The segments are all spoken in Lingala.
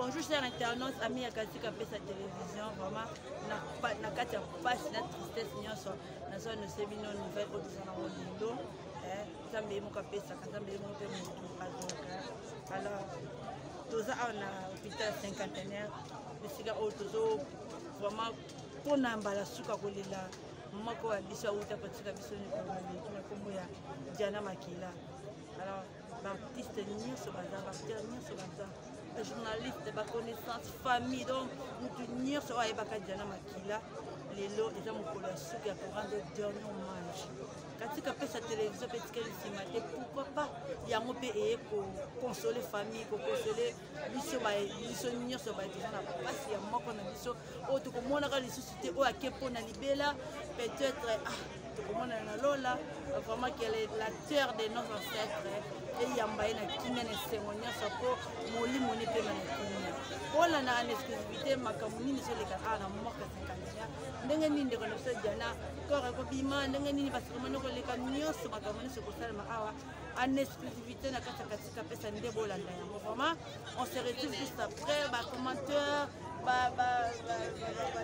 Bonjour chers internautes, amis à Katika Pesa Télévision, vraiment, na kati ya passe na tristesse nyonso, na zo no sebino nouvelle odisana olindo, zambe mo ka pesa, zambe mo pe mutu azoka. Alors, toza na hôpital cinquantenaire, bisika o tozo vraiment pona mbala suka kolela, moko wa biso uta patika biso ni kombo ya Diana Makila. Alors, l'artiste nyonso baza, l'artiste nyonso baza. Journaliste, connaissance, famille, donc nous tenir sur Diana Makila, les lots, les gens pour la soupe pour rendre dernier hommage. Quand tu as fait sa télévision, pourquoi pas il y a un pays pour consoler la famille, pour consoler les gens qui sont pas si moi qu'on a dit autre que moi on a les sociétés au à quel point on a libéré peut-être comment on a lola vraiment qu'elle est la terre de nos ancêtres et il y a un qui mène ses moyens ça pour moli moni pe manakina on a une exclusivité makamuni sur les cas na moko sekania ndenge nini ndeko no se Diana kora ko bima ndenge nini parce que monoko le camions makamuni se ko salma awa en exclusivité na katika pesa ndebo landa yango vraiment on se retrouve juste après ba commentaire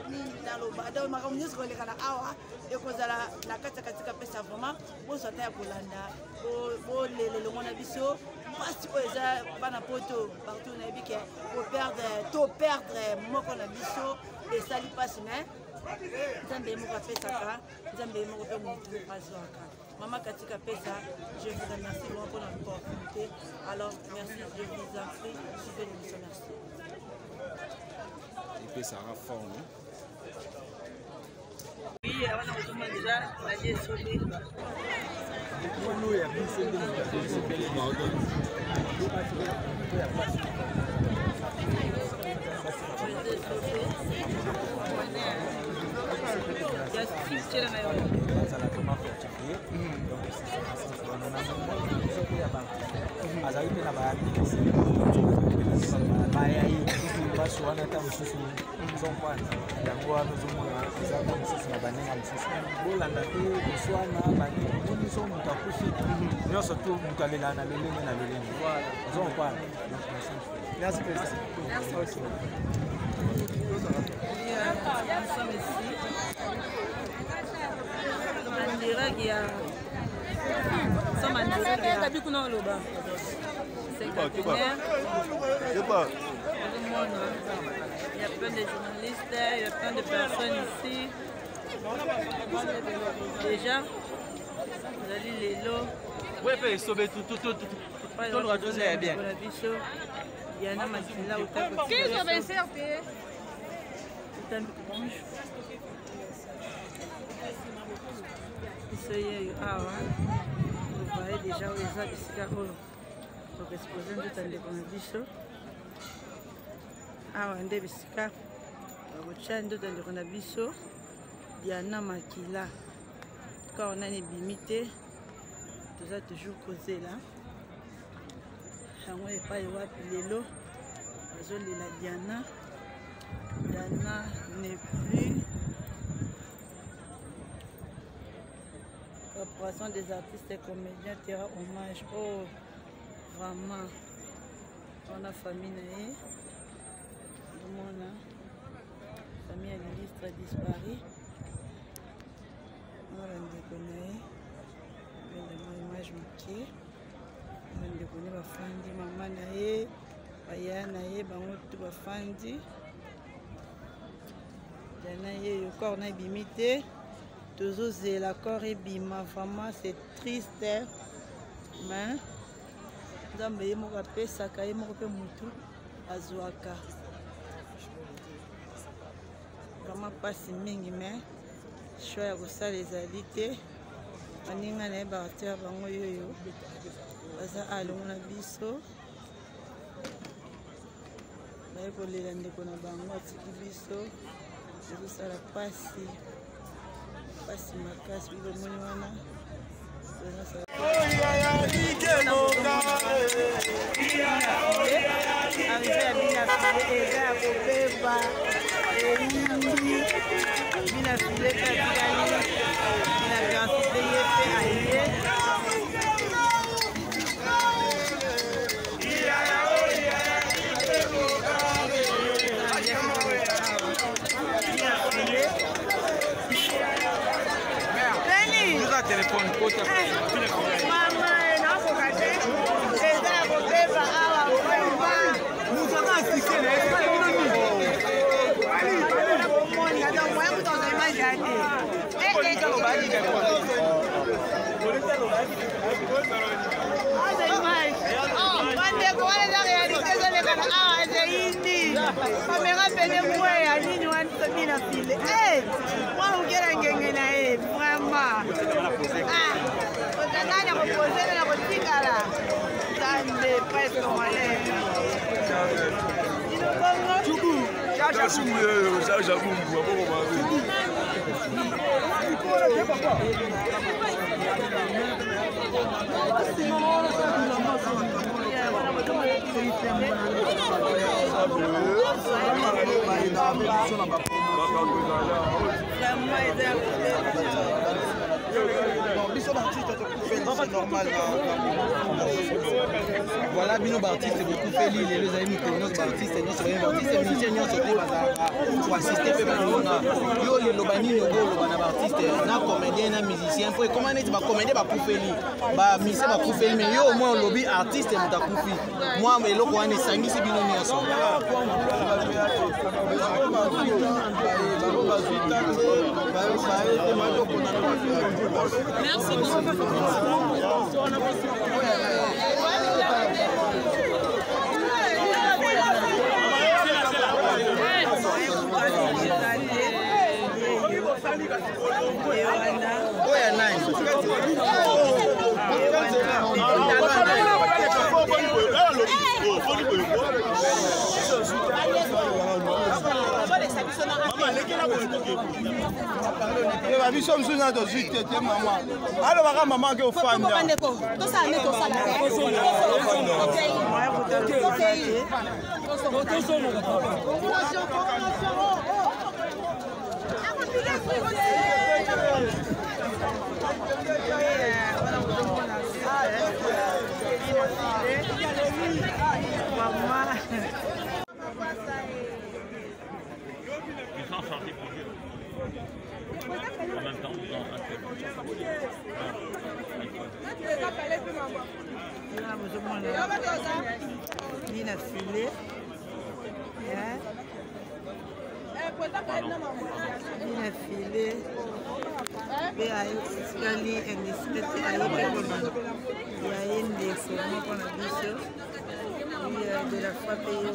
nini dalo bado makamuni se ko le kana awa et kozala na katika pesa vraiment bo sota ya kolanda bo lele le mona biso parce que ça bana poto partout na bike pour perdre moko na biso et ça lui passe mais Zambe moko pesa Zambe moko pe mutu azwaka Maman Katika Pesa, je vous remercie vraiment pour l'opportunité. Alors merci, je vous en prie, suivez l'émission, merci. Et puis ça rend fort, non? Oui, on a déjà la désolé. Il y a plein de journalistes, il y a plein de personnes ici. Déjà, vous allez les lots. Oui, mais sauver tout le reste est bien. Il y en a Makila ou qui sont bien servis? Vous voyez déjà où les arbres ici pour exposer tout un décon. Ah, on est bisika. On a biso Diana Makila. Quand on a une bimité, tout ça toujours causé là. On n'est pas les lots. La Diana. Diana n'est plus. Corporation des artistes et comédiens terra hommage. Oh, vraiment. On a famille. La famille à l'illustre a disparu. On a déconné. On a une image manquée. On a déconné ma fandi, maman nae, paya nae, bangotu ba fandi. Jana ye le corps na bimité. Toujours c'est la corps et bima. Vraiment c'est triste. Mais Zambe ye mo ka pesa ka ye mo pe mutu azwaka. Vraiment pas si mingi mais choix ya kosala ezali te baninga na ye baarteur bango yoyo baza alongo na biso baye kolela ndeko na bango atiki biso ezosala pasi makasi bilomoni wana arrivé à Binafile eza ya kopeba eyindi Binafile katikali binagrandite ye mpe aye Voilà, Bino Bartiste, beaucoup fait l'île, les amis, nos artistes, nos musiciens, nous sommes pour assister à yo les lobani no go lobana artiste na comédien na musicien pour comment est ba comédien ba kufeli ba mise ba kufeli mais yo au moins lobby artiste muta kufi moi mais loko ane sangisi bino nyaso merci beaucoup. En même temps, vous en de la foi payée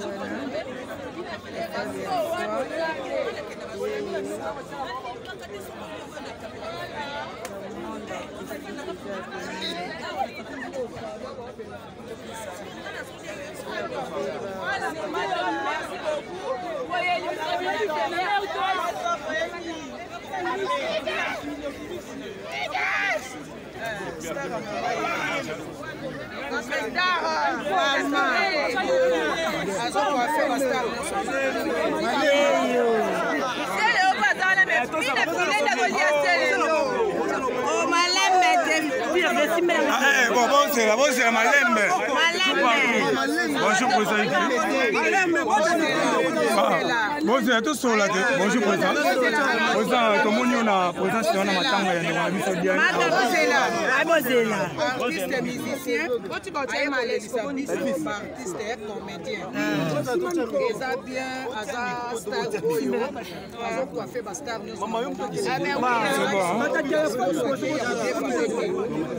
Bonjour président. Bonjour à tous sur la tête. Bonjour président. Président, comme on a président sur la matanga ya na biso dia. Artiste musicien, quand tu vas dire mal artiste et comédien. Eza bien, aza star oyo, aza coiffé ba star nous.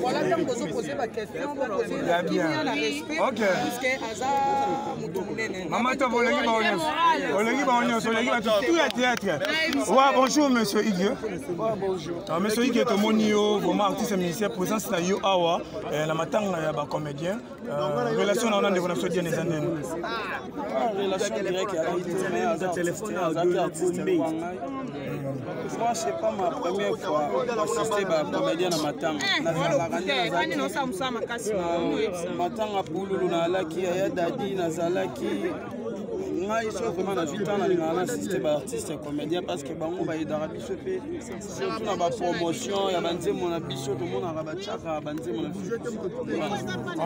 Voilà donc vous posez ma question, vous posez la respect. OK. Maman to volengi ba onyo. Volengi ba onyo, volengi ba tout à théâtre. Ouais, bonjour monsieur Igué. Bonjour. Monsieur Igué to monio, vraiment artiste musicien présence na yo awa, la matanga ya ba comédien. Relation na on a développé bien les années. Relation directe à la téléphone à Gombe. Moi, c'est pas ma première fois d'assister à un comédien à Matanga. Matanga Poulou, Nalaki, Ayadadi, Nazalaki. ngai so vraiment na 8 ans nalingaka na assiste baartiste comédien parce que bango bayedaka biso mpe surtout na bapromotion ya banzembo na biso tomonaka batiaka banzembo na biso.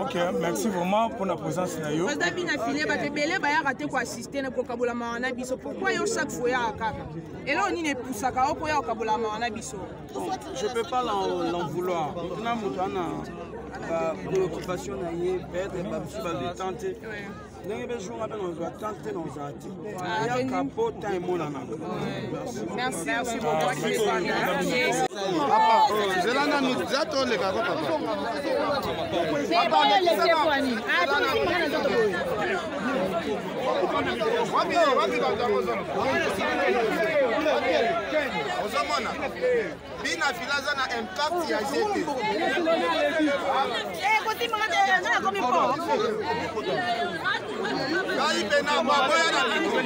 Ok, merci vraiment pour la présence na yo. Président bina filé bato ebele bayaka te koassiste na kokabolama na biso. Pourquoi yo chaque fois yaka kaka elo nini epusaka yo po ya kokabolama na biso? Je peux pas l'en vouloir. Na moto ana préoccupation na ye peut-être babiso bazotante ndenge bejour ape nozwa tante nozala te ayaka po temps emonanaka. Merci beaucoup. zelanga nuza tolekako papa ozomona bina filaza na impact ya jete kai pena boya na miko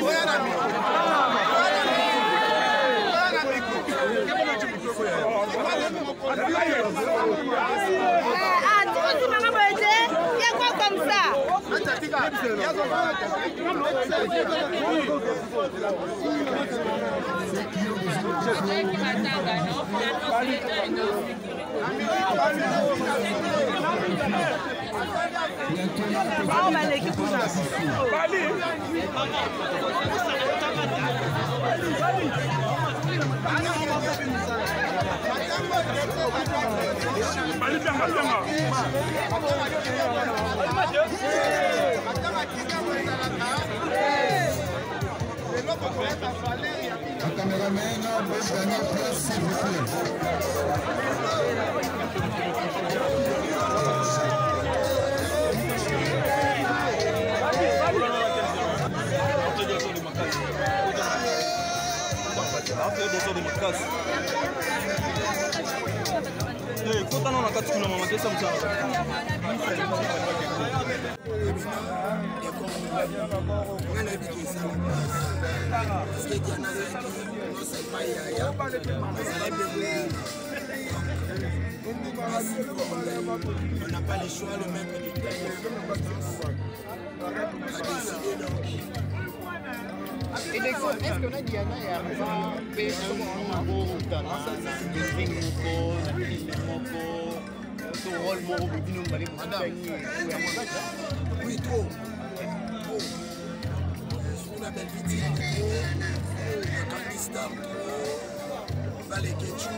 comme ça. Un caméraman, dernière place, s'il vous plaît. On n'a pas le choix, le maître du terrain a décidé donc. Et est-ce qu'on a Diana et Arma oui, trop. La belle vitrine, le Kandistan, Valet Ketchou,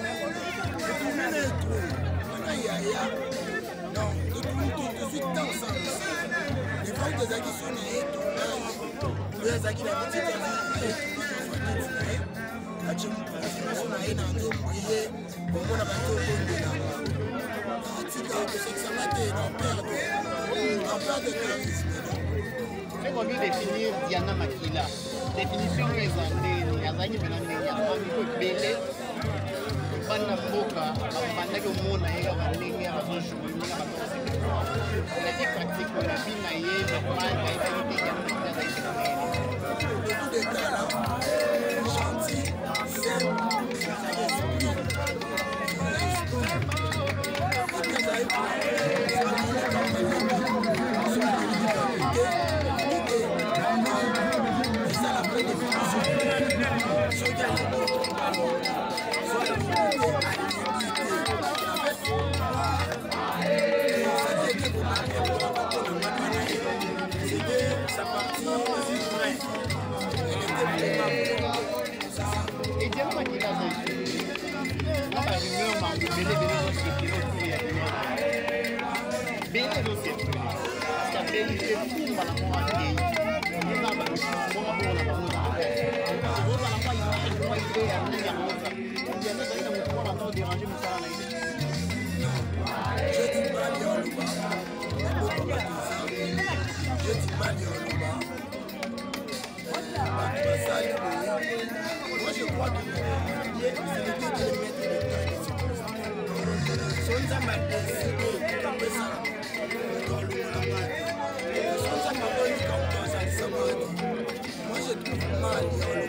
non, tout de suite dans ça. Les femmes des Agis sont nées, les Agis la petite comment définir Diana Makila? Définition raisonnée, Azani Benandé, Yamiko Bele, Bana Boka, Bana Mona, Yabalinga, Razochou, la vie pratique, la vie naïve, normal, la vie beaucoup de gars là, gentils, simples, et Diana Makila, on a moi je crois que c'est le but de mettre le temps de circonstance. Sonza m'a décidé de ça. Moi je trouve mal.